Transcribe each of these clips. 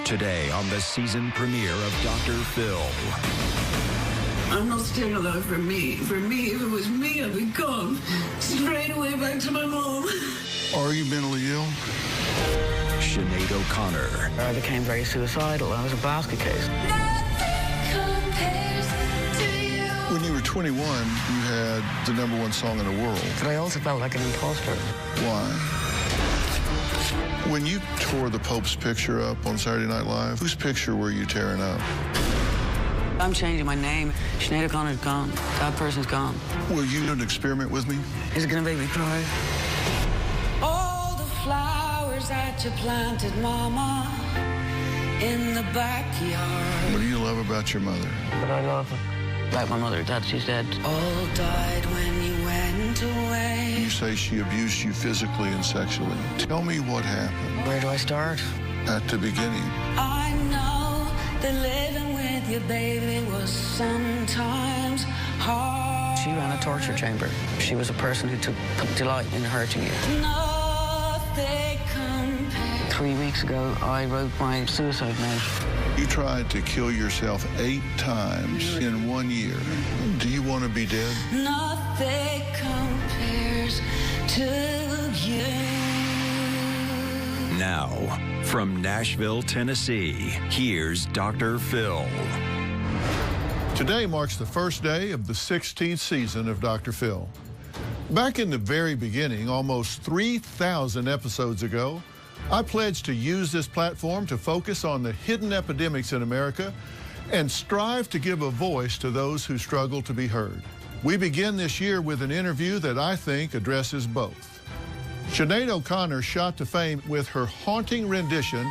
Today on the season premiere of Dr. Phil. I'm not staying alive for me. For me, if it was me, I'd be gone. Straight away back to my mom. Are you mentally ill? Sinead O'Connor. I became very suicidal. I was a basket case. When you were 21, you had the #1 song in the world. But I also felt like an imposter. Why? When you tore the Pope's picture up on Saturday Night Live, whose picture were you tearing up? I'm changing my name. Sinead O'Connor's gone. That person's gone. Will you do an experiment with me? Is it gonna make me cry? All the flowers that you planted, Mama, in the backyard. What do you love about your mother? But I love her. Like my mother, Dad, she's dead. All died when you went away. You say she abused you physically and sexually. Tell me what happened. Where do I start? At the beginning. I know that living with your baby was sometimes hard. She ran a torture chamber. She was a person who took delight in hurting you. Nothing compares. 3 weeks ago, I wrote my suicide note. You tried to kill yourself 8 times in 1 year. Do you want to be dead? Nothing compares to you. Now, from Nashville, Tennessee, here's Dr. Phil. Today marks the first day of the 16th season of Dr. Phil. Back in the very beginning, almost 3,000 episodes ago, I pledged to use this platform to focus on the hidden epidemics in America and strive to give a voice to those who struggle to be heard. We begin this year with an interview that I think addresses both. Sinead O'Connor shot to fame with her haunting rendition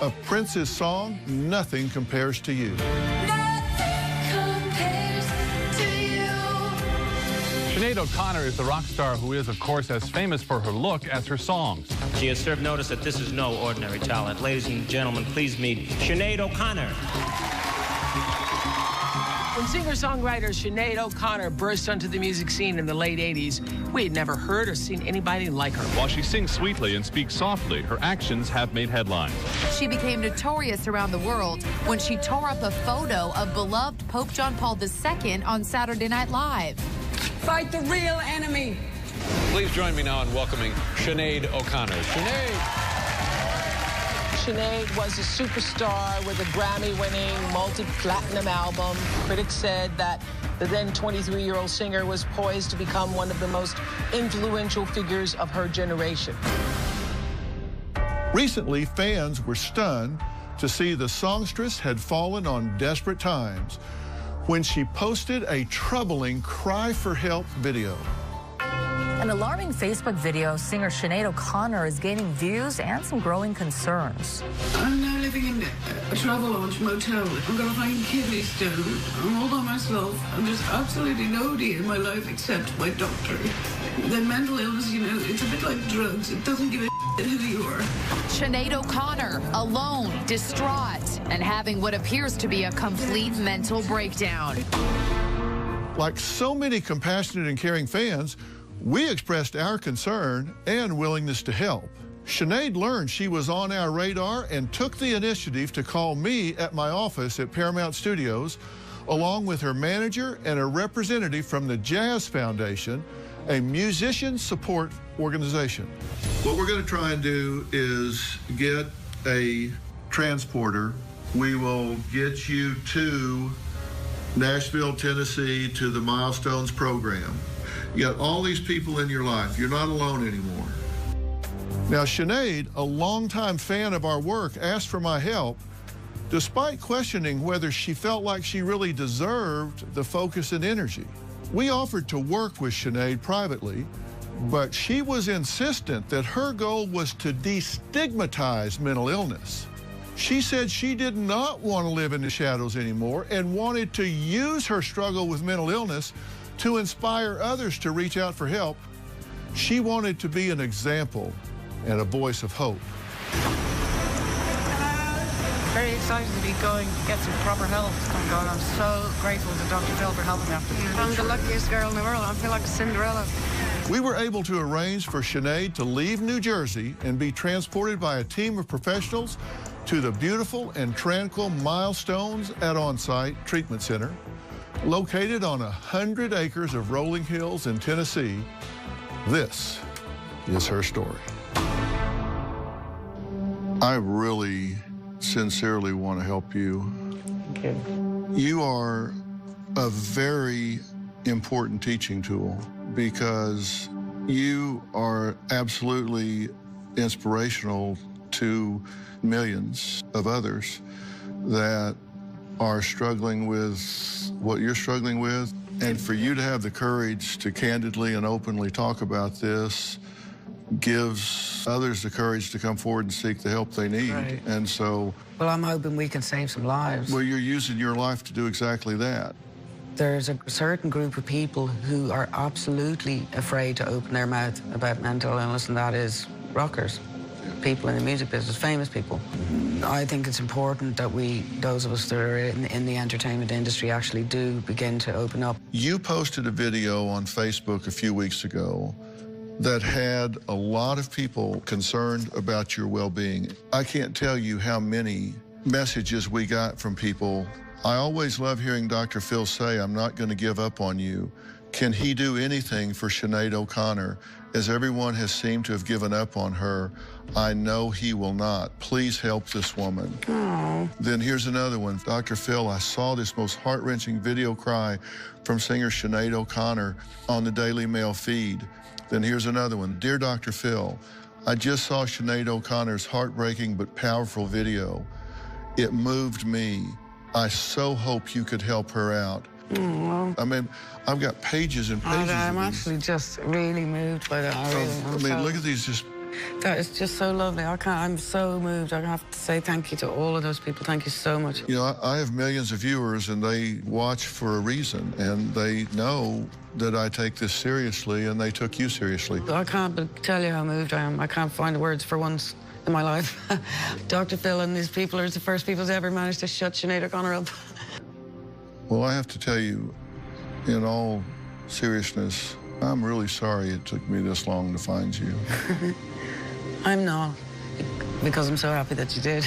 of Prince's song, Nothing Compares to You. Sinead O'Connor is the rock star who is, of course, as famous for her look as her songs. She has served notice that this is no ordinary talent. Ladies and gentlemen, please meet Sinead O'Connor. When singer-songwriter Sinead O'Connor burst onto the music scene in the late 80s, we had never heard or seen anybody like her. While she sings sweetly and speaks softly, her actions have made headlines. She became notorious around the world when she tore up a photo of beloved Pope John Paul II on Saturday Night Live. Fight the real enemy. Please join me now in welcoming Sinead O'Connor. Sinead. Sinead was a superstar with a Grammy-winning, multi-platinum album. Critics said that the then 23-year-old singer was poised to become one of the most influential figures of her generation. Recently, fans were stunned to see the songstress had fallen on desperate times when she posted a troubling cry for help video. An alarming Facebook video, singer Sinead O'Connor is gaining views and some growing concerns. I'm now living in a travel lodge motel. I'm going to find kidney stone. I'm all by myself. I'm just absolutely nobody in my life except my doctor. The mental illness, you know, it's a bit like drugs. It doesn't give a shit who you are. Sinead O'Connor, alone, distraught, and having what appears to be a complete mental breakdown. Like so many compassionate and caring fans, we expressed our concern and willingness to help. Sinead learned she was on our radar and took the initiative to call me at my office at Paramount Studios, along with her manager and a representative from the Jazz Foundation, a musician support organization. What we're going to try and do is get a transporter. We will get you to Nashville, Tennessee, to the Milestones program. You got all these people in your life. You're not alone anymore. Now, Sinead, a longtime fan of our work, asked for my help, despite questioning whether she felt like she really deserved the focus and energy. We offered to work with Sinead privately, but she was insistent that her goal was to destigmatize mental illness. She said she did not want to live in the shadows anymore and wanted to use her struggle with mental illness to inspire others to reach out for help. She wanted to be an example and a voice of hope. Very excited to be going to get some proper help. Oh God, I'm so grateful to Dr. Phil for helping me after this. I'm the luckiest girl in the world. I feel like a Cinderella. We were able to arrange for Sinead to leave New Jersey and be transported by a team of professionals to the beautiful and tranquil Milestones at On-Site Treatment Center, located on 100 acres of rolling hills in Tennessee. This is her story. I really sincerely want to help you. Okay. You are a very important teaching tool because you are absolutely inspirational to millions of others that are struggling with what you're struggling with. And for you to have the courage to candidly and openly talk about this gives others the courage to come forward and seek the help they need. Right. And so... Well, I'm hoping we can save some lives. Well, you're using your life to do exactly that. There's a certain group of people who are absolutely afraid to open their mouth about mental illness, and that is rockers, people in the music business, famous people. I think it's important that those of us that are in the entertainment industry, actually do begin to open up. You posted a video on Facebook a few weeks ago that had a lot of people concerned about your well-being. I can't tell you how many messages we got from people. I always love hearing Dr. Phil say, "I'm not going to give up on you." Can he do anything for Sinead O'Connor? As everyone has seemed to have given up on her, I know he will not. Please help this woman. Aww. Then here's another one. Dr. Phil, I saw this most heart-wrenching video cry from singer Sinead O'Connor on the Daily Mail feed. Then here's another one. Dear Dr. Phil, I just saw Sinead O'Connor's heartbreaking but powerful video. It moved me. I so hope you could help her out. Well, I mean, I've got pages and pages I'm of these. actually just really moved by that. I mean, look at these just... That is just so lovely. I'm so moved. I have to say thank you to all of those people. Thank you so much. You know, I have millions of viewers, and they watch for a reason, and they know that I take this seriously, and they took you seriously. I can't tell you how moved I am. I can't find the words for once in my life. Dr. Phil and these people are the first people to ever manage to shut Sinead O'Connor up. Well, I have to tell you, in all seriousness, I'm really sorry it took me this long to find you. I'm not, because I'm so happy that you did.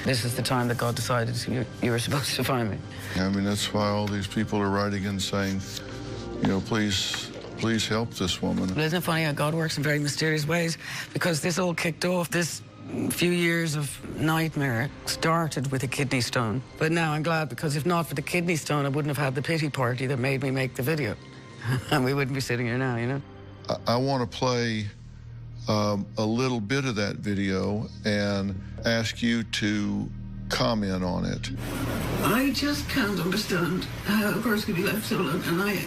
This is the time that God decided you were supposed to find me. I mean, that's why all these people are writing and saying, you know, please help this woman. But isn't it funny how God works in very mysterious ways? Because this all kicked off, this few years of nightmare started with a kidney stone. But now I'm glad, because if not for the kidney stone, I wouldn't have had the pity party that made me make the video. And we wouldn't be sitting here now, you know? I want to play a little bit of that video and ask you to comment on it. I just can't understand how a person could be left so alone, and I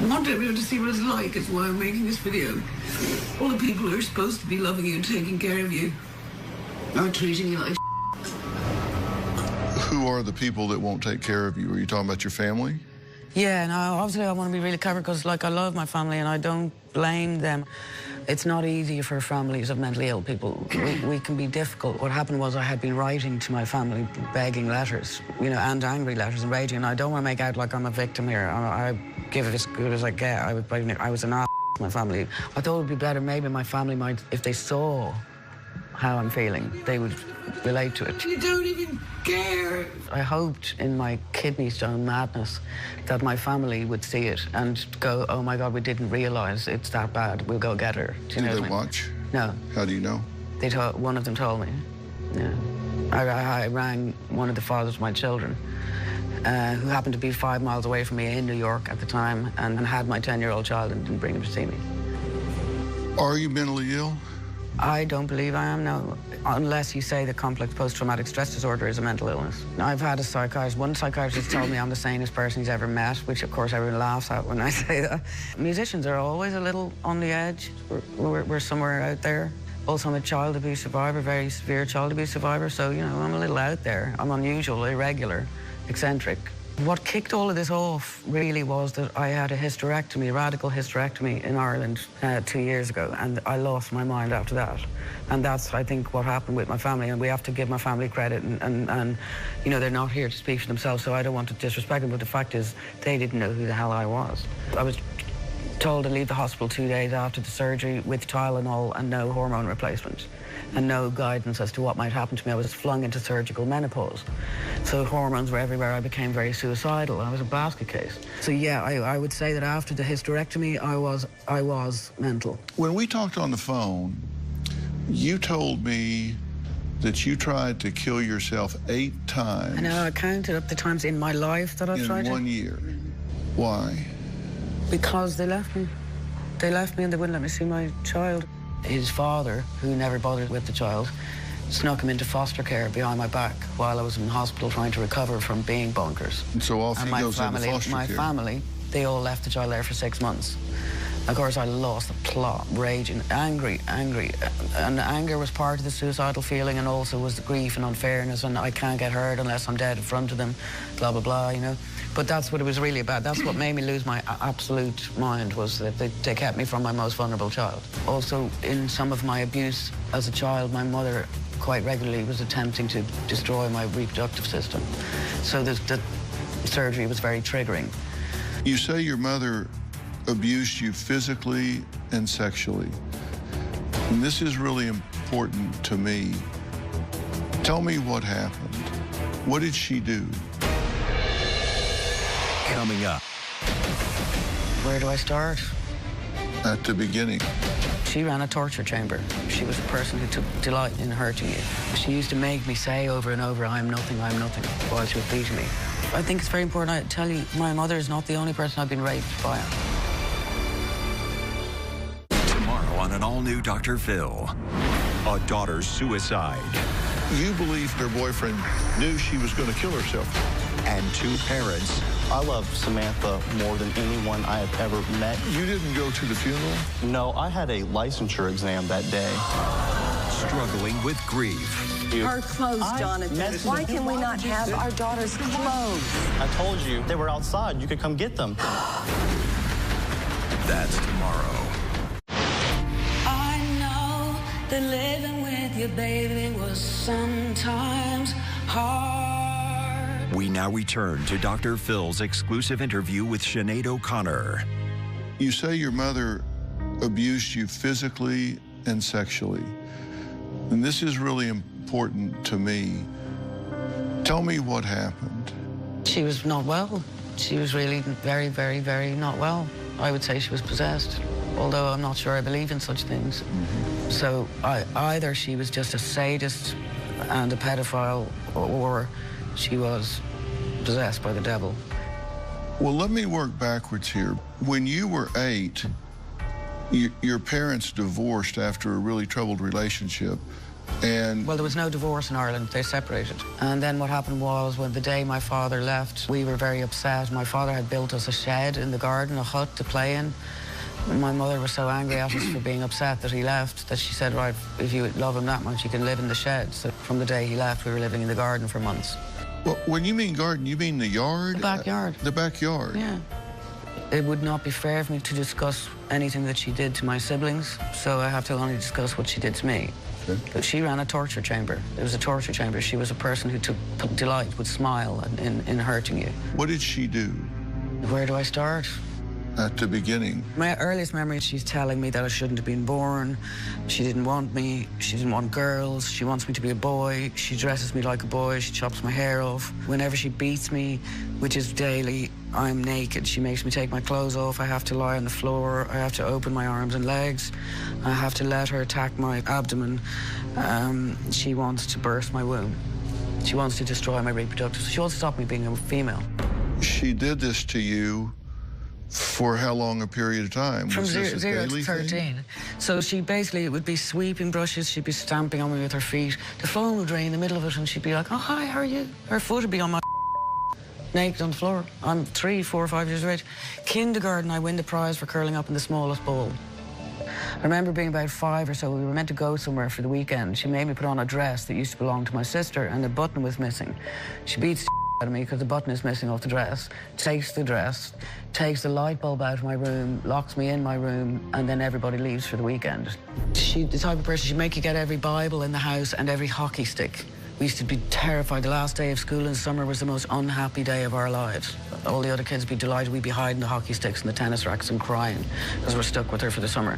want everyone to see what it's like. It's why I'm making this video. All the people who are supposed to be loving you and taking care of you are treating you like Who are the people that won't take care of you? Are you talking about your family? Yeah, no, obviously I want to be really clever, because, like, I love my family and I don't blame them. It's not easy for families of mentally ill people. We can be difficult. What happened was I had been writing to my family, begging letters, you know, and angry letters and raging, and I don't want to make out like I'm a victim here. I give it as good as I get. I was an ass to my family. I thought it would be better, maybe my family might, if they saw how I'm feeling, they would relate to it. you don't even care. I hoped in my kidney stone madness that my family would see it and go, oh my God, we didn't realize it's that bad. We'll go get her. Do you know Did what they I mean? watch? No. How do you know? One of them told me. Yeah. I rang one of the fathers of my children, who happened to be 5 miles away from me in New York at the time, and had my 10-year-old child and didn't bring him to see me. Are you mentally ill? I don't believe I am, no. Unless you say that complex post-traumatic stress disorder is a mental illness. I've had a psychiatrist. One psychiatrist told me I'm the sanest person he's ever met, which, of course, everyone laughs at when I say that. Musicians are always a little on the edge. We're somewhere out there. Also, I'm a child abuse survivor, very severe child abuse survivor, so, you know, I'm a little out there. I'm unusual, irregular, eccentric. What kicked all of this off really was that I had a hysterectomy, a radical hysterectomy in Ireland 2 years ago, and I lost my mind after that. And that's, I think, what happened with my family, and we have to give my family credit, and you know, they're not here to speak for themselves, so I don't want to disrespect them, but the fact is, they didn't know who the hell I was. I was told to leave the hospital 2 days after the surgery with Tylenol and no hormone replacement. and no guidance as to what might happen to me. I was flung into surgical menopause. So hormones were everywhere. I became very suicidal. I was a basket case. So yeah, I would say that after the hysterectomy, I was mental. When we talked on the phone, you told me that you tried to kill yourself 8 times. I know, I counted up the times in my life that I've tried to. In 1 year. Why? Because they left me. They left me and they wouldn't let me see my child. His father, who never bothered with the child, snuck him into foster care behind my back while I was in hospital trying to recover from being bonkers. And so off he goes into foster care. My family, they all left the child there for 6 months. Of course, I lost the plot, raging, angry. And anger was part of the suicidal feeling, and also was the grief and unfairness, and I can't get hurt unless I'm dead in front of them, blah, blah, blah, you know. But that's what it was really about. That's what made me lose my absolute mind, was that they kept me from my most vulnerable child. Also, in some of my abuse as a child, my mother quite regularly was attempting to destroy my reproductive system. So the surgery was very triggering. You say your mother abused you physically and sexually. And this is really important to me. Tell me what happened. What did she do? Coming up. Where do I start? At the beginning. She ran a torture chamber. She was a person who took delight in hurting you. She used to make me say over and over, I'm nothing, while she was beating me. I think it's very important I tell you, my mother is not the only person I've been raped by. On an all-new Dr. Phil, a daughter's suicide. You believe her boyfriend knew she was going to kill herself. And 2 parents. I love Samantha more than anyone I have ever met. You didn't go to the funeral? No, I had a licensure exam that day. Struggling with grief. Her clothes, Jonathan. Why can we not have our daughter's clothes? I told you, they were outside. You could come get them. That's tomorrow. That living with you, baby, was sometimes hard. We now return to Dr. Phil's exclusive interview with Sinead O'Connor. You say your mother abused you physically and sexually. And this is really important to me. Tell me what happened. She was not well. She was really very, very, very not well. I would say she was possessed, although I'm not sure I believe in such things. So either she was just a sadist and a pedophile, or she was possessed by the devil. Well, let me work backwards here. When you were 8, your parents divorced after a really troubled relationship. And well, there was no divorce in Ireland. They separated. And then what happened was, when the day my father left, we were very upset. My father had built us a shed in the garden, a hut to play in. My mother was so angry at us for being upset that he left that she said, right, if you love him that much, you can live in the shed. So from the day he left, we were living in the garden for months. Well, when you mean garden, you mean the yard? The backyard. The backyard. Yeah. It would not be fair for me to discuss anything that she did to my siblings, so I have to only discuss what she did to me. Okay. But she ran a torture chamber. It was a torture chamber. She was a person who took delight, would smile in hurting you. What did she do? Where do I start? At the beginning. My earliest memory, she's telling me that I shouldn't have been born. She didn't want me. She didn't want girls. She wants me to be a boy. She dresses me like a boy. She chops my hair off. Whenever she beats me, which is daily, I'm naked. She makes me take my clothes off. I have to lie on the floor. I have to open my arms and legs. I have to let her attack my abdomen. She wants to burst my womb. She wants to destroy my reproductive. She wants to stop me being a female. She did this to you for how long a period of time? From 0 to 13. Thing? So she basically, it would be sweeping brushes, she'd be stamping on me with her feet. The phone would ring in the middle of it and she'd be like, oh, hi, how are you? Her foot would be on my naked on the floor. I'm 3, 4, 5 years of age. Kindergarten, I win the prize for curling up in the smallest ball. I remember being about 5 or so, we were meant to go somewhere for the weekend. She made me put on a dress that used to belong to my sister and the button was missing. She beats the out of me because the button is missing off the dress, takes the dress, takes the light bulb out of my room, locks me in my room, and then everybody leaves for the weekend. She's the type of person, she'd make you get every Bible in the house and every hockey stick. We used to be terrified. The last day of school in summer was the most unhappy day of our lives. All the other kids would be delighted. We'd be hiding the hockey sticks and the tennis racks and crying because we're stuck with her for the summer.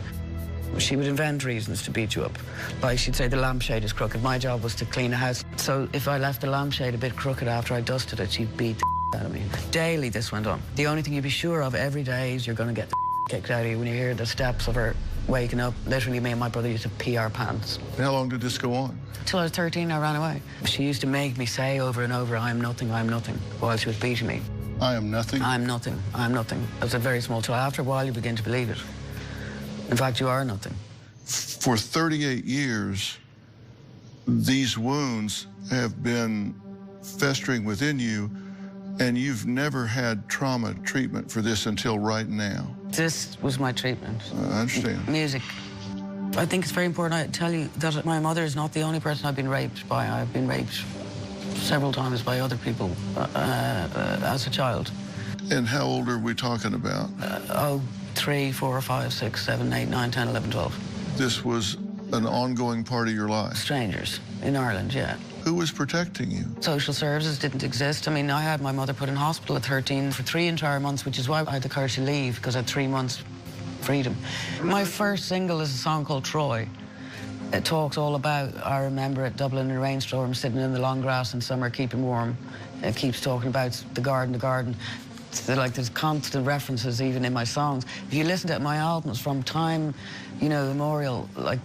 She would invent reasons to beat you up. Like, she'd say the lampshade is crooked. My job was to clean the house. So if I left the lampshade a bit crooked after I dusted it, she'd beat the out of me. Daily this went on. The only thing you'd be sure of every day is you're going to get the kicked out of you when you hear the steps of her waking up. Literally, me and my brother used to pee our pants. How long did this go on? Till I was 13, I ran away. She used to make me say over and over, I'm nothing, while she was beating me. I am nothing? I'm nothing, I'm nothing. I was a very small child. After a while, you begin to believe it. In fact, you are nothing. For 38 years, these wounds have been festering within you, and you've never had trauma treatment for this until right now. This was my treatment. I understand. Music. I think it's very important I tell you that my mother is not the only person I've been raped by. I've been raped several times by other people as a child. And how old are we talking about? 3, 4, 5, 6, 7, 8, 9, 10, 11, 12. This was an ongoing part of your life? Strangers in Ireland, yeah. Who was protecting you? Social services didn't exist. I mean, I had my mother put in hospital at 13 for 3 entire months, which is why I had the courage to leave, because I had 3 months freedom. My first single is a song called Troy. It talks all about, I remember at Dublin in a rainstorm, sitting in the long grass in summer, keeping warm. It keeps talking about the garden. Like, there's constant references even in my songs. If you listen to my albums from time, immemorial, like,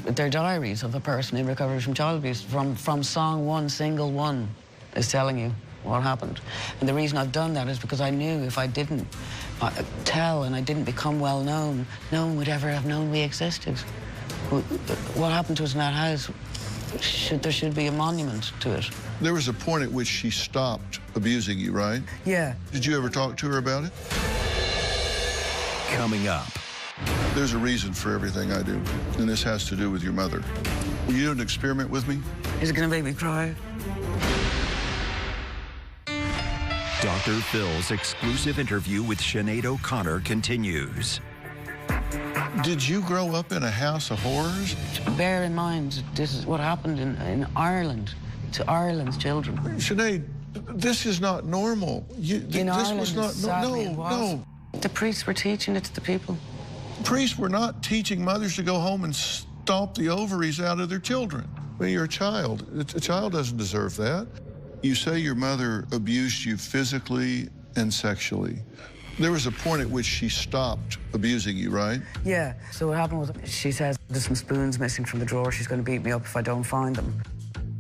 they're diaries of a person in recovery from child abuse. From song 1, single 1 is telling you what happened. And the reason I've done that is because I knew if I didn't tell and I didn't become well known, no one would ever have known we existed. What happened to us in that house, there should be a monument to it. There was a point at which she stopped abusing you, right? Yeah. Did you ever talk to her about it? Coming up. There's a reason for everything I do, and this has to do with your mother. Will you do an experiment with me? Is it going to make me cry? Dr. Phil's exclusive interview with Sinead O'Connor continues. Did you grow up in a house of horrors? Bear in mind, this is what happened in Ireland to Ireland's children. Sinead, this is not normal. In Ireland, was not sadly, it was. No. The priests were teaching it to the people. Priests were not teaching mothers to go home and stomp the ovaries out of their children. I mean, you're a child. A child doesn't deserve that. You say your mother abused you physically and sexually. There was a point at which she stopped abusing you, right? Yeah. So what happened was, she says there's some spoons missing from the drawer. She's going to beat me up if I don't find them.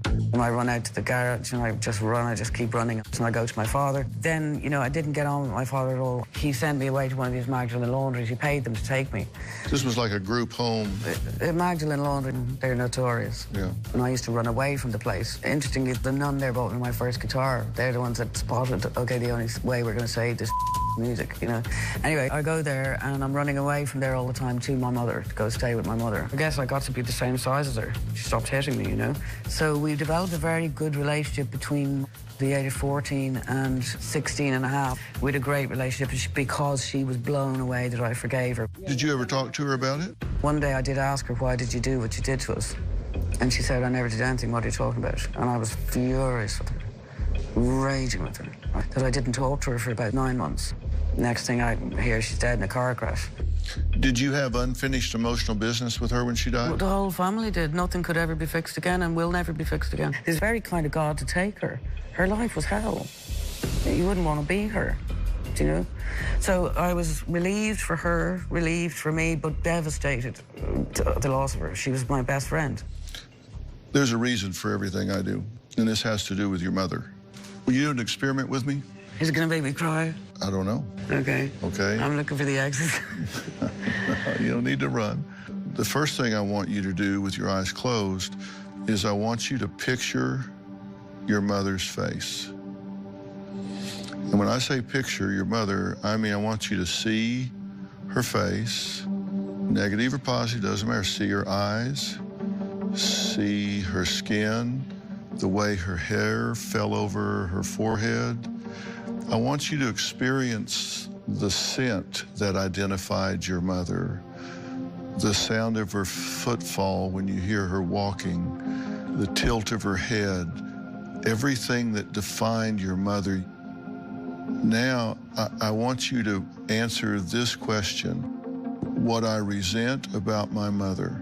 And I run out to the garage, and I just keep running. And I go to my father. Then, I didn't get on with my father at all. He sent me away to one of these Magdalen laundries. He paid them to take me. This was like a group home. Magdalen laundry, they're notorious. Yeah. And I used to run away from the place. Interestingly, the nun there bought me my first guitar. They're the ones that spotted, okay, the only way we're going to save this music, Anyway, I go there, and I'm running away from there all the time to my mother, to go stay with my mother. I guess I got to be the same size as her. She stopped hitting me, So we developed a very good relationship between the age of 14 and 16 and a half. We had a great relationship because she was blown away that I forgave her. Did you ever talk to her about it? One day I did ask her, why did you do what you did to us? And she said, I never did anything. What are you talking about? And I was furious with her, raging with her, that I didn't talk to her for about 9 months. Next thing I hear, she's dead in a car crash. Did you have unfinished emotional business with her when she died? Well, the whole family did. Nothing could ever be fixed again and will never be fixed again. It's very kind of God to take her. Her life was hell. You wouldn't want to be her, So I was relieved for her, relieved for me, but devastated at the loss of her. She was my best friend. There's a reason for everything I do, and this has to do with your mother. Will you do an experiment with me? Is it going to make me cry? I don't know. Okay. Okay. I'm looking for the exit. You don't need to run. The first thing I want you to do with your eyes closed is I want you to picture your mother's face. And when I say picture your mother, I mean I want you to see her face, negative or positive, doesn't matter. See her eyes, see her skin, the way her hair fell over her forehead. I want you to experience the scent that identified your mother, the sound of her footfall when you hear her walking, the tilt of her head, everything that defined your mother. Now, I want you to answer this question. what I resent about my mother.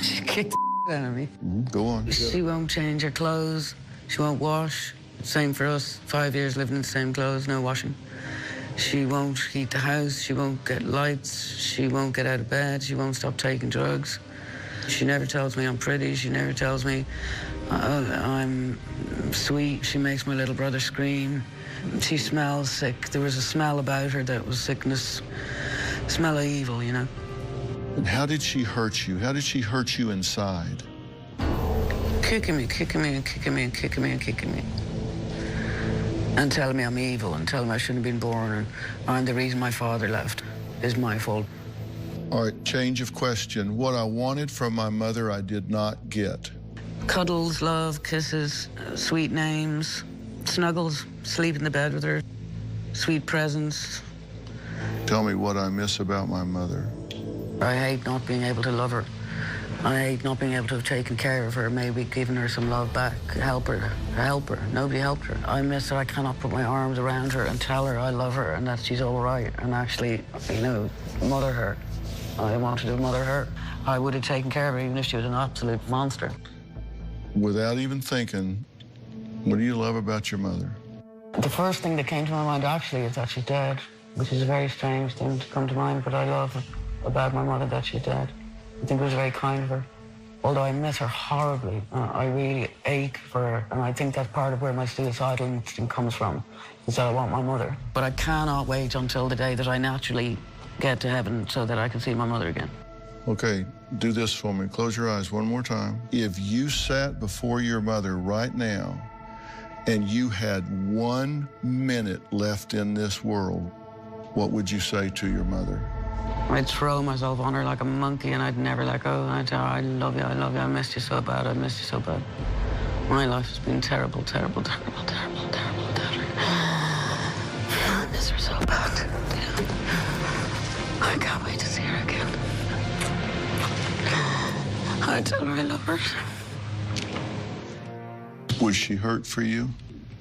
She kicked the out of me. Go on. She won't change her clothes. She won't wash. Same for us. 5 years living in the same clothes, no washing. She won't heat the house. She won't get lights. She won't get out of bed. She won't stop taking drugs. She never tells me I'm pretty. She never tells me I'm sweet. She makes my little brother scream. She smells sick. There was a smell about her that was sickness. Smell of evil, you know. And how did she hurt you? How did she hurt you inside? Kicking me, kicking me, and kicking me, and kicking me, and kicking me. And telling me I'm evil, and telling me I shouldn't have been born, and I'm the reason my father left. It's my fault. All right, change of question. What I wanted from my mother, I did not get. Cuddles, love, kisses, sweet names, snuggles, sleep in the bed with her, sweet presents. Tell me what I miss about my mother. I hate not being able to love her. I hate not being able to have taken care of her, maybe given her some love back, help her. Nobody helped her. I miss her. I cannot put my arms around her and tell her I love her and that she's all right and actually, you know, mother her. I wanted to mother her. I would have taken care of her even if she was an absolute monster. Without even thinking, what do you love about your mother? The first thing that came to my mind actually is that she's dead, which is a very strange thing to come to mind, but I love about my mother that she's dead. I think it was very kind of her. Although I miss her horribly, I really ache for her, and I think that's part of where my suicidal instinct comes from, is that I want my mother. But I cannot wait until the day that I naturally get to heaven so that I can see my mother again. Okay, do this for me. Close your eyes one more time. If you sat before your mother right now and you had 1 minute left in this world, what would you say to your mother? I'd throw myself on her like a monkey and I'd never let go. I'd tell her, I love you, I missed you so bad, I missed you so bad. My life has been terrible, terrible, terrible, terrible, terrible, terrible. I miss her so bad. I can't wait to see her again. I tell her I love her. Would she hurt for you?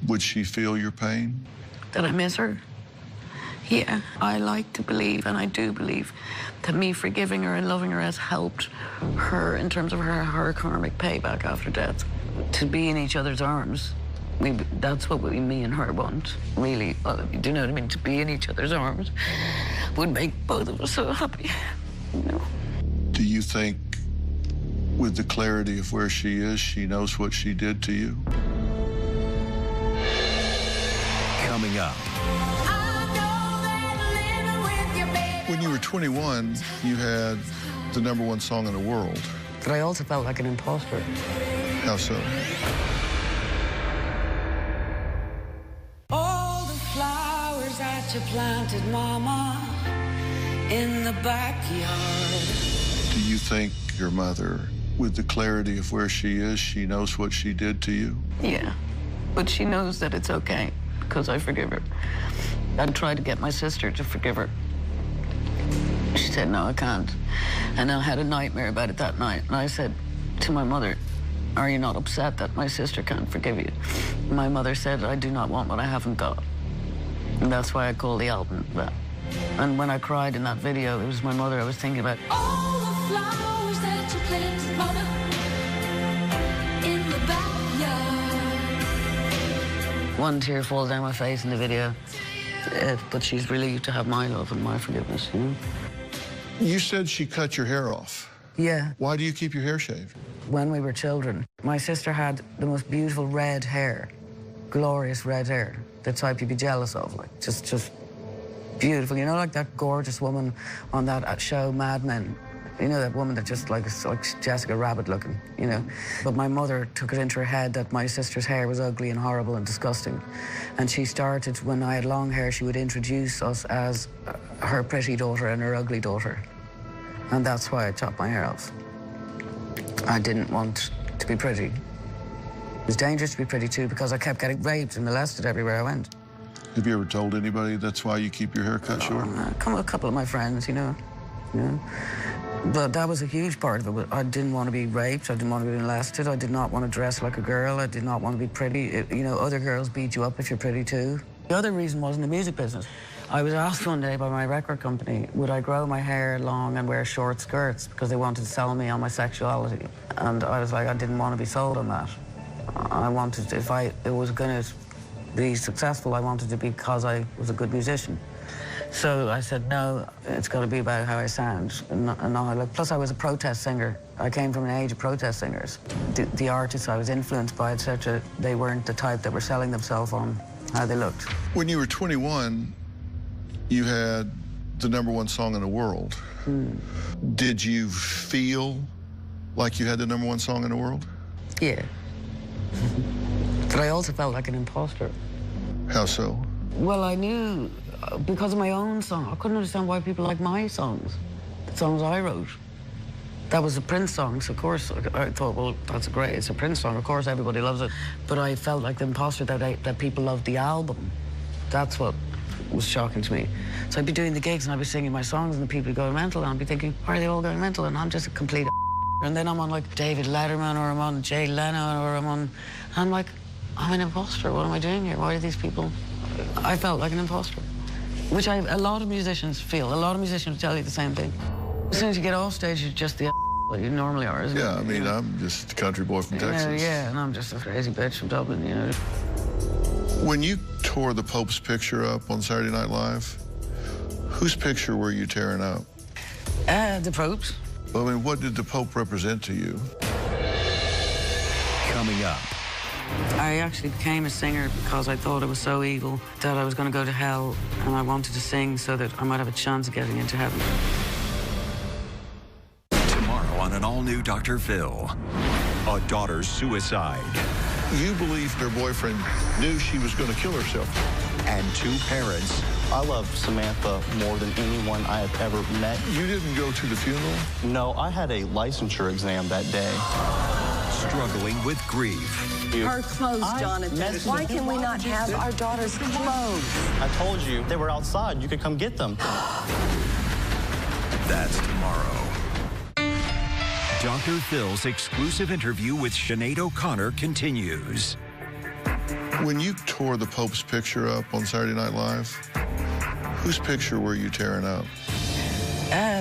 Would she feel your pain? That I miss her? Yeah, I like to believe, and I do believe, that me forgiving her and loving her has helped her in terms of her karmic payback after death. To be in each other's arms, that's what me and her want, really. Do you know what I mean? To be in each other's arms would make both of us so happy, you know? Do you think, with the clarity of where she is, she knows what she did to you? Coming up. When you were 21, you had the #1 song in the world. But I also felt like an imposter. How so? All the flowers that you planted, Mama, in the backyard. Do you think your mother, with the clarity of where she is, she knows what she did to you? Yeah, but she knows that it's okay because I forgive her. I tried to get my sister to forgive her. She said, no, I can't. And I had a nightmare about it that night. And I said to my mother, are you not upset that my sister can't forgive you? My mother said, I do not want what I haven't got. And that's why I called the album that. And when I cried in that video, it was my mother I was thinking about. All the flowers that you planted, Mama, in the backyard. One tear falls down my face in the video. But she's relieved to have my love and my forgiveness, you know? You said she cut your hair off. Yeah. Why do you keep your hair shaved? When we were children, my sister had the most beautiful red hair, glorious red hair, the type you'd be jealous of, like just beautiful. You know, like that gorgeous woman on that show, Mad Men. You know, that woman that just like Jessica Rabbit looking, you know? But my mother took it into her head that my sister's hair was ugly and horrible and disgusting. And she started, when I had long hair, she would introduce us as her pretty daughter and her ugly daughter. And that's why I chopped my hair off. I didn't want to be pretty. It was dangerous to be pretty too because I kept getting raped and molested everywhere I went. Have you ever told anybody that's why you keep your hair cut short? A couple of my friends, you know. But that was a huge part of it. I didn't want to be raped. I didn't want to be molested. I did not want to dress like a girl. I did not want to be pretty. You know, other girls beat you up if you're pretty too. The other reason was in the music business. I was asked one day by my record company, would I grow my hair long and wear short skirts because they wanted to sell me on my sexuality. And I was like, I didn't want to be sold on that. I wanted, if it was going to be successful, I wanted to be because I was a good musician. So I said, no, it's got to be about how I sound. Plus, I was a protest singer. I came from an age of protest singers. The artists I was influenced by, etc., they weren't the type that were selling themselves on how they looked. When you were 21, you had the #1 song in the world. Did you feel like you had the #1 song in the world? Yeah. But I also felt like an imposter. How so? Well, I knew, because of my own song, I couldn't understand why people like my songs, the songs I wrote. That was a Prince song, so of course I thought, well, that's great, it's a Prince song, of course everybody loves it. But I felt like the imposter that people loved the album. That's what was shocking to me. So I'd be doing the gigs and I'd be singing my songs and the people would go mental, and I'd be thinking, why are they all going mental? And I'm just a complete and then I'm on like David Letterman, or I'm on Jay Leno, or I'm like, I'm an imposter, what am I doing here? Why are these people? I felt like an imposter, which a lot of musicians feel. A lot of musicians tell you the same thing. As soon as you get off stage, you're just the that you normally are, isn't it? Yeah, I mean, I'm just a country boy from Texas. Yeah, and I'm just a crazy bitch from Dublin, you know. When you tore the Pope's picture up on Saturday Night Live, whose picture were you tearing up? The Pope's. I mean, what did the Pope represent to you? Coming up. I actually became a singer because I thought it was so evil that I was going to go to hell, and I wanted to sing so that I might have a chance of getting into heaven. Tomorrow on an all-new Dr. Phil, a daughter's suicide. You believed her boyfriend knew she was going to kill herself. And two parents. I love Samantha more than anyone I have ever met. You didn't go to the funeral? No, I had a licensure exam that day. Struggling with grief. Our clothes, Jonathan. Why can we not have our daughter's clothes? I told you they were outside. You could come get them. That's tomorrow. Dr. Phil's exclusive interview with Sinead O'Connor continues. When you tore the Pope's picture up on Saturday Night Live, whose picture were you tearing up?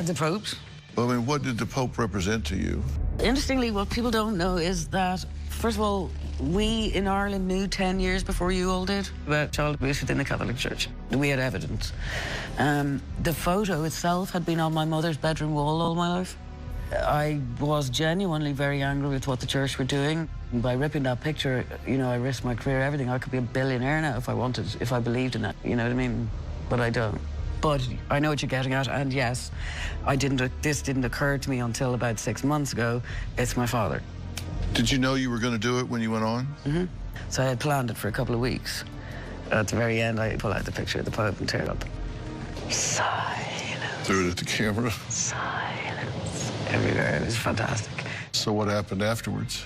The Pope's. I mean, what did the Pope represent to you? Interestingly, what people don't know is that, first of all, we in Ireland knew 10 years before you all did about child abuse within the Catholic Church. We had evidence. The photo itself had been on my mother's bedroom wall all my life. I was genuinely very angry with what the church were doing. By ripping that picture, you know, I risked my career, everything. I could be a billionaire now if I wanted, if I believed in that, you know what I mean? But I don't. But I know what you're getting at, and yes, this didn't occur to me until about 6 months ago. It's my father. Did you know you were going to do it when you went on? Mm-hmm. So I had planned it for a couple of weeks. At the very end, I pull out the picture of the Pope and tear it up. Silence. Threw it at the camera. Silence. Everywhere. It was fantastic. So what happened afterwards?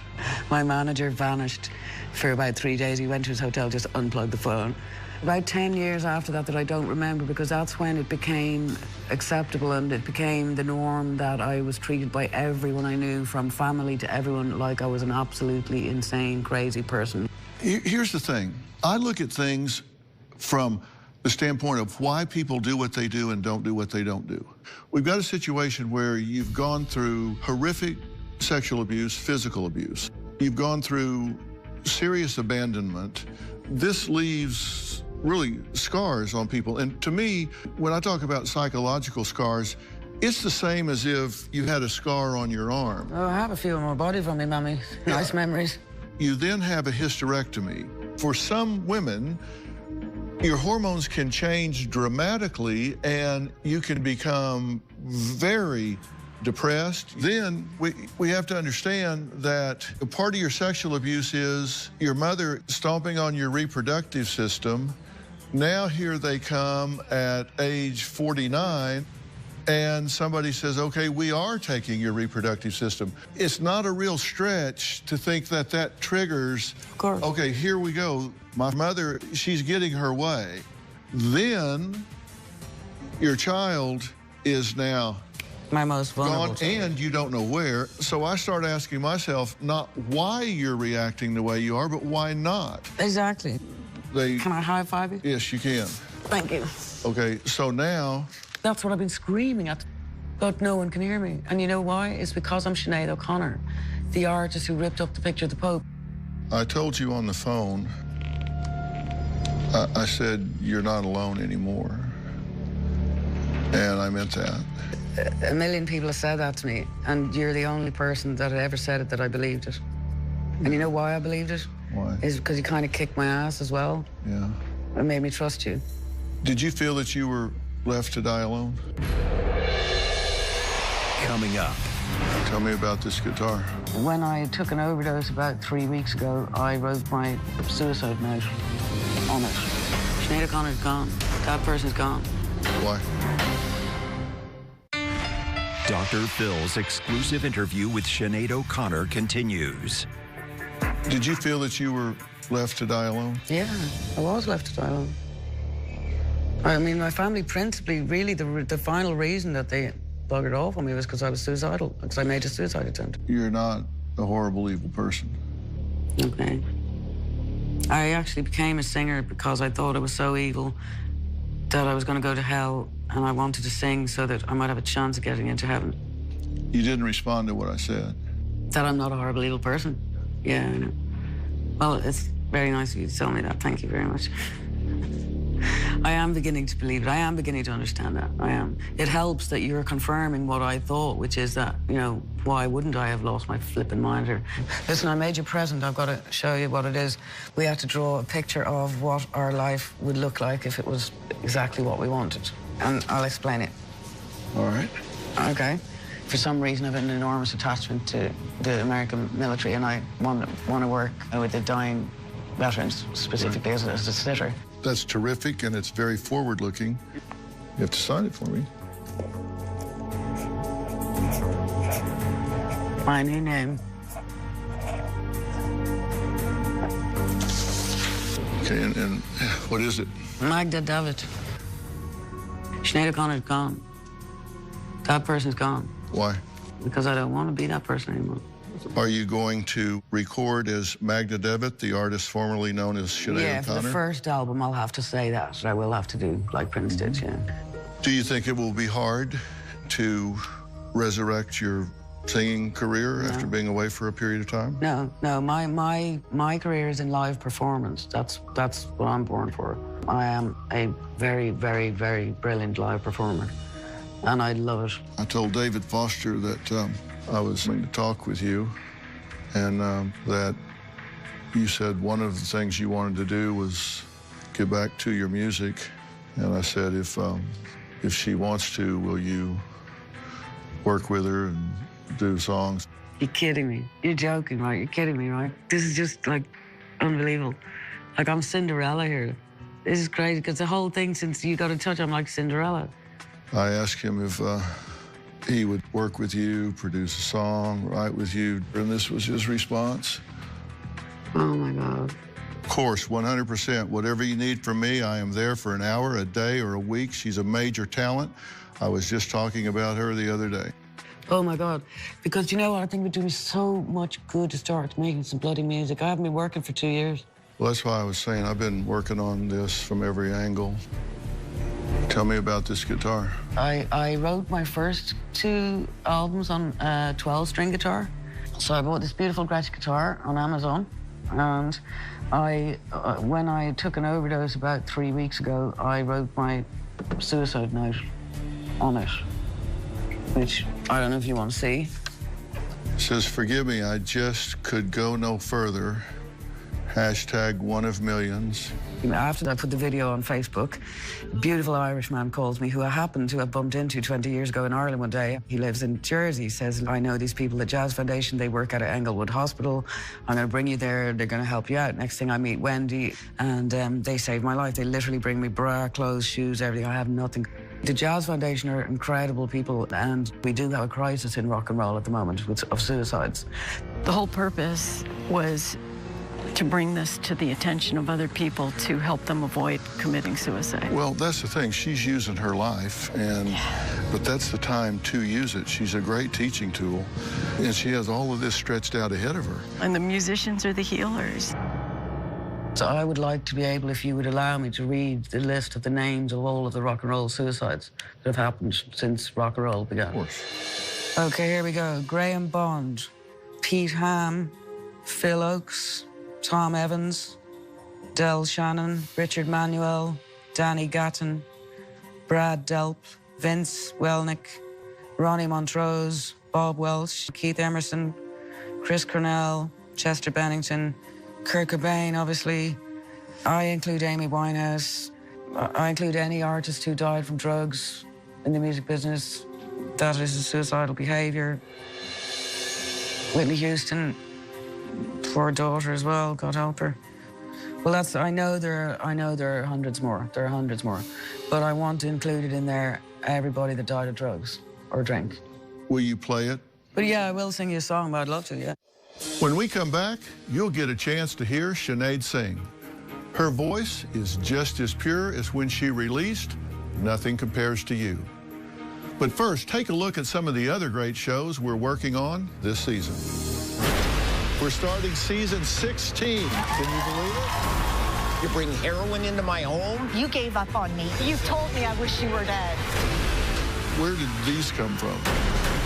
My manager vanished for about 3 days. He went to his hotel, just unplugged the phone. About 10 years after that I don't remember, because that's when it became acceptable and it became the norm that I was treated by everyone I knew, from family to everyone, like I was an absolutely insane, crazy person. Here's the thing. I look at things from the standpoint of why people do what they do and don't do what they don't do. We've got a situation where you've gone through horrific sexual abuse, physical abuse. You've gone through serious abandonment. This leaves really scars on people. And to me, when I talk about psychological scars, it's the same as if you had a scar on your arm. Oh, I have a few on my body from me, Mummy. Nice memories. You then have a hysterectomy. For some women, your hormones can change dramatically and you can become very depressed. Then we have to understand that a part of your sexual abuse is your mother stomping on your reproductive system. Now here they come at age 49 and somebody says, okay, we are taking your reproductive system. It's not a real stretch to think that that triggers, of course. Okay, here we go. My mother, she's getting her way. Then your child is now my most vulnerable gone, and you don't know where. So I start asking myself, not why you're reacting the way you are, but why not? Exactly. Can I high-five you? Yes, you can. Thank you. Okay, so now... That's what I've been screaming at, but no one can hear me. And you know why? It's because I'm Sinead O'Connor, the artist who ripped up the picture of the Pope. I told you on the phone, I said, you're not alone anymore. And I meant that. A million people have said that to me, and you're the only person that had ever said it that I believed it. And you know why I believed it? Why? Is because you kind of kicked my ass as well. Yeah. It made me trust you. Did you feel that you were left to die alone? Coming up. Tell me about this guitar. When I took an overdose about 3 weeks ago, I wrote my suicide note on it. Sinead O'Connor's gone. That person's gone. Why? Dr. Phil's exclusive interview with Sinead O'Connor continues. Did you feel that you were left to die alone? Yeah, I was left to die alone. I mean, my family principally, really, the final reason that they buggered off on me was because I was suicidal, because I made a suicide attempt. You're not a horrible, evil person. Okay. I actually became a singer because I thought I was so evil that I was going to go to hell, and I wanted to sing so that I might have a chance of getting into heaven. You didn't respond to what I said. That I'm not a horrible, evil person. Yeah, I know. Well, it's very nice of you to tell me that. Thank you very much. I am beginning to believe it. I am beginning to understand that. I am. It helps that you're confirming what I thought, which is that, you know, why wouldn't I have lost my flipping mind here? Listen, I made you a present. I've got to show you what it is. We had to draw a picture of what our life would look like if it was exactly what we wanted. And I'll explain it. All right. Okay. For some reason, I have an enormous attachment to the American military, and I want to work with the dying veterans, specifically as a sitter. That's terrific, and it's very forward-looking. You have to sign it for me. My new name. Okay, and what is it? Magda David. Sinead O'Connor's gone. That person's gone. Why? Because I don't want to be that person anymore. Are you going to record as Magda Devitt, the artist formerly known as Sinead Yeah, O'Connor? for the first album, I'll have to say that. I will have to do like Prince did, yeah. Do you think it will be hard to resurrect your singing career after being away for a period of time? No, no. My career is in live performance. That's what I'm born for. I am a very, very, very brilliant live performer, and I love it. I told David Foster that I was going to talk with you, and that you said one of the things you wanted to do was get back to your music. And I said, if she wants to, will you work with her and do songs? You're kidding me. You're joking, right? You're kidding me, right? This is just, like, unbelievable. Like, I'm Cinderella here. This is crazy, because the whole thing, since you got in touch, I'm like Cinderella. I asked him if he would work with you, produce a song, write with you, and this was his response. Oh, my God. Of course, 100%. Whatever you need from me, I am there for an hour, a day, or a week. She's a major talent. I was just talking about her the other day. Oh, my God. Because you know what? I think it would do me so much good to start making some bloody music. I haven't been working for 2 years. Well, that's why I was saying I've been working on this from every angle. Tell me about this guitar. I wrote my first 2 albums on a 12-string guitar. So I bought this beautiful Gretsch guitar on Amazon. And when I took an overdose about 3 weeks ago, I wrote my suicide note on it, which I don't know if you want to see. It says, forgive me, I just could go no further. Hashtag one of millions. After I put the video on Facebook, a beautiful Irish man calls me, who I happened to have bumped into 20 years ago in Ireland one day. He lives in Jersey. He says, I know these people at Jazz Foundation. They work at Englewood Hospital. I'm going to bring you there. They're going to help you out. Next thing I meet Wendy, and they saved my life. They literally bring me bra, clothes, shoes, everything. I have nothing. The Jazz Foundation are incredible people, and we do have a crisis in rock and roll at the moment of suicides. The whole purpose was to bring this to the attention of other people to help them avoid committing suicide. Well, that's the thing. She's using her life, but that's the time to use it. She's a great teaching tool, and she has all of this stretched out ahead of her. And the musicians are the healers. So I would like to be able, if you would allow me, to read the list of the names of all of the rock and roll suicides that have happened since rock and roll began. Of course. Okay, here we go. Graham Bond, Pete Ham, Phil Oakes, Tom Evans, Del Shannon, Richard Manuel, Danny Gatton, Brad Delp, Vince Welnick, Ronnie Montrose, Bob Welsh, Keith Emerson, Chris Cornell, Chester Bennington, Kurt Cobain, obviously. I include Amy Winehouse. I include any artist who died from drugs in the music business. That is a suicidal behaviour. Whitney Houston, poor daughter as well, God help her. Well, I know there are hundreds more. There are hundreds more. But I want to include it in there, everybody that died of drugs or drink. Will you play it? But yeah, I will sing you a song, but I'd love to, yeah. When we come back, you'll get a chance to hear Sinead sing. Her voice is just as pure as when she released Nothing Compares to You. But first, take a look at some of the other great shows we're working on this season. We're starting season 16. Can you believe it? You bring heroin into my home? You gave up on me. You told me I wish you were dead. Where did these come from?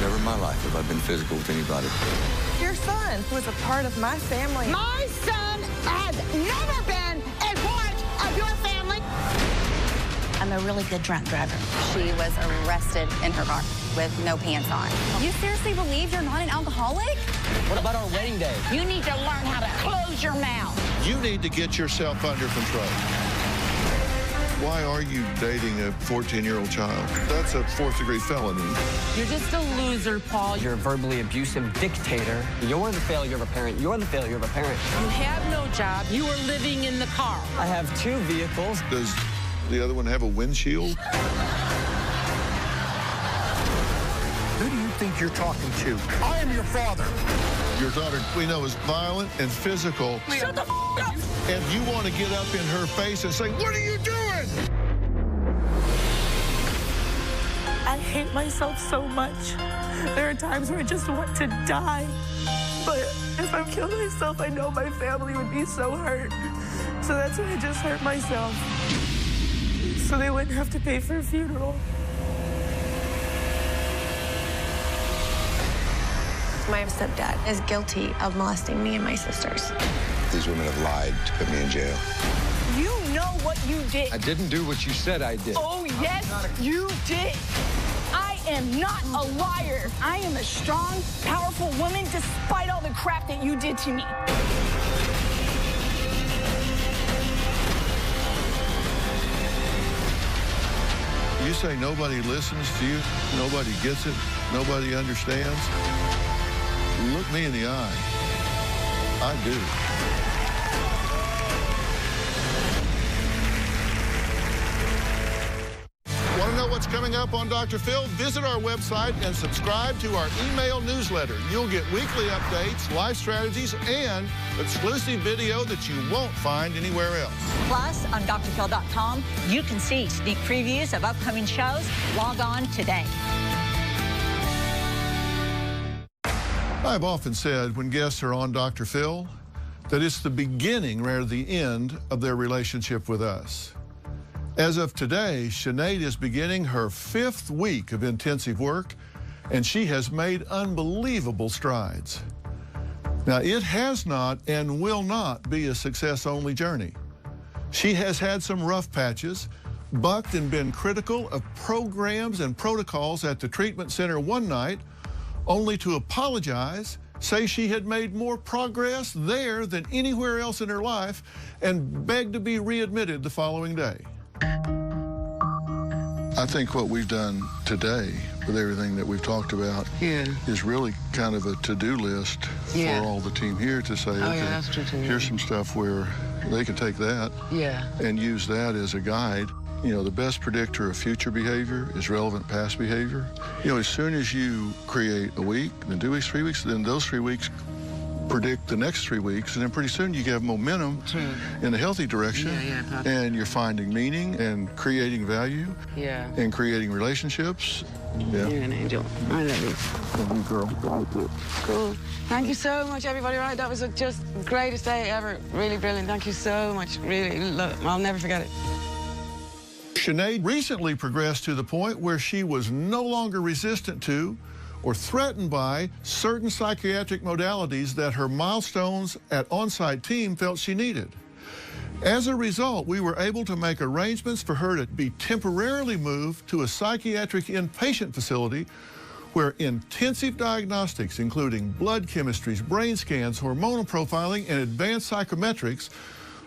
Never in my life have I been physical with anybody. Your son was a part of my family. My son has never been a part of your family. I'm a really good drunk driver. She was arrested in her car with no pants on. You seriously believe you're not an alcoholic? What about our wedding day? You need to learn how to close your mouth. You need to get yourself under control. Why are you dating a 14-year-old child? That's a fourth-degree felony. You're just a loser, Paul. You're a verbally abusive dictator. You're the failure of a parent. You're the failure of a parent. You have no job. You are living in the car. I have 2 vehicles. Does the other one have a windshield? Who do you think you're talking to? I am your father. Your daughter, we know, is violent and physical. Shut the f*** up! And you want to get up in her face and say, "What are you doing?" I hate myself so much. There are times where I just want to die. But if I killed myself, I know my family would be so hurt. So that's why I just hurt myself. So they wouldn't have to pay for a funeral. My stepdad is guilty of molesting me and my sisters. These women have lied to put me in jail. You know what you did. I didn't do what you said I did. Oh, yes, you did. I am not a liar. I am a strong, powerful woman despite all the crap that you did to me. You say nobody listens to you, nobody gets it, nobody understands. Look me in the eye. I do. Want to know what's coming up on Dr. Phil? Visit our website and subscribe to our email newsletter. You'll get weekly updates, life strategies, and exclusive video that you won't find anywhere else. Plus, on drphil.com, you can see sneak previews of upcoming shows. Log on today. I've often said when guests are on Dr. Phil that it's the beginning rather than the end of their relationship with us. As of today, Sinead is beginning her 5th week of intensive work, and she has made unbelievable strides. Now, it has not and will not be a success-only journey. She has had some rough patches, bucked and been critical of programs and protocols at the treatment center one night, only to apologize, say she had made more progress there than anywhere else in her life, and beg to be readmitted the following day. I think what we've done today with everything that we've talked about is really kind of a to-do list for all the team here to say, okay, here's some stuff where they can take that and use that as a guide. You know, the best predictor of future behavior is relevant past behavior. You know, as soon as you create a week, then 2 weeks, 3 weeks, then those 3 weeks predict the next 3 weeks, and then pretty soon you have momentum in a healthy direction, and you're finding meaning and creating value and creating relationships. You're an angel. I love you. Love you, girl. Thank you. Cool. Thank you so much, everybody. Right, that was just the greatest day ever. Really brilliant. Thank you so much. Really, I'll never forget it. Sinead recently progressed to the point where she was no longer resistant to or threatened by certain psychiatric modalities that her Milestones at On-Site team felt she needed. As a result, we were able to make arrangements for her to be temporarily moved to a psychiatric inpatient facility where intensive diagnostics, including blood chemistries, brain scans, hormonal profiling, and advanced psychometrics,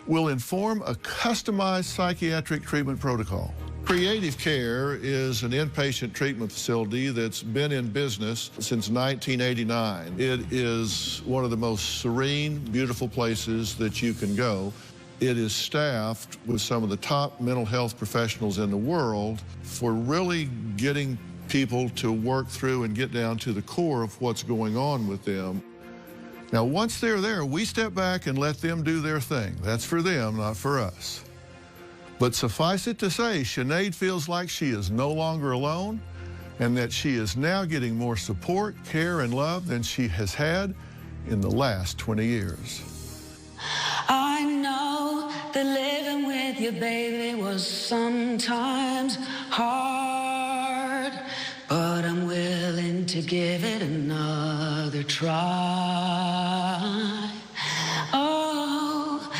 will inform a customized psychiatric treatment protocol. Creative Care is an inpatient treatment facility that's been in business since 1989. It is one of the most serene, beautiful places that you can go. It is staffed with some of the top mental health professionals in the world for really getting people to work through and get down to the core of what's going on with them. Now, once they're there, we step back and let them do their thing. That's for them, not for us. But suffice it to say, Sinead feels like she is no longer alone and that she is now getting more support, care, and love than she has had in the last 20 years. I know that living with you, baby, was sometimes hard, but I'm willing to give it another try. Oh,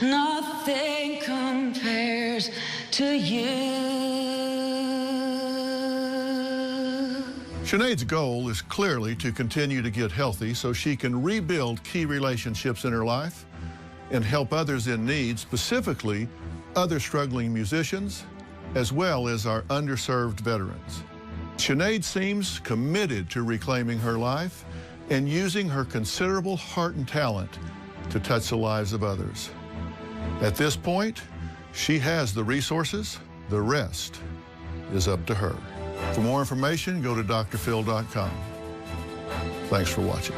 nothing compares to you. Sinead's goal is clearly to continue to get healthy so she can rebuild key relationships in her life and help others in need, specifically other struggling musicians, as well as our underserved veterans. Sinead seems committed to reclaiming her life and using her considerable heart and talent to touch the lives of others. At this point, she has the resources. The rest is up to her. For more information, go to drphil.com. Thanks for watching.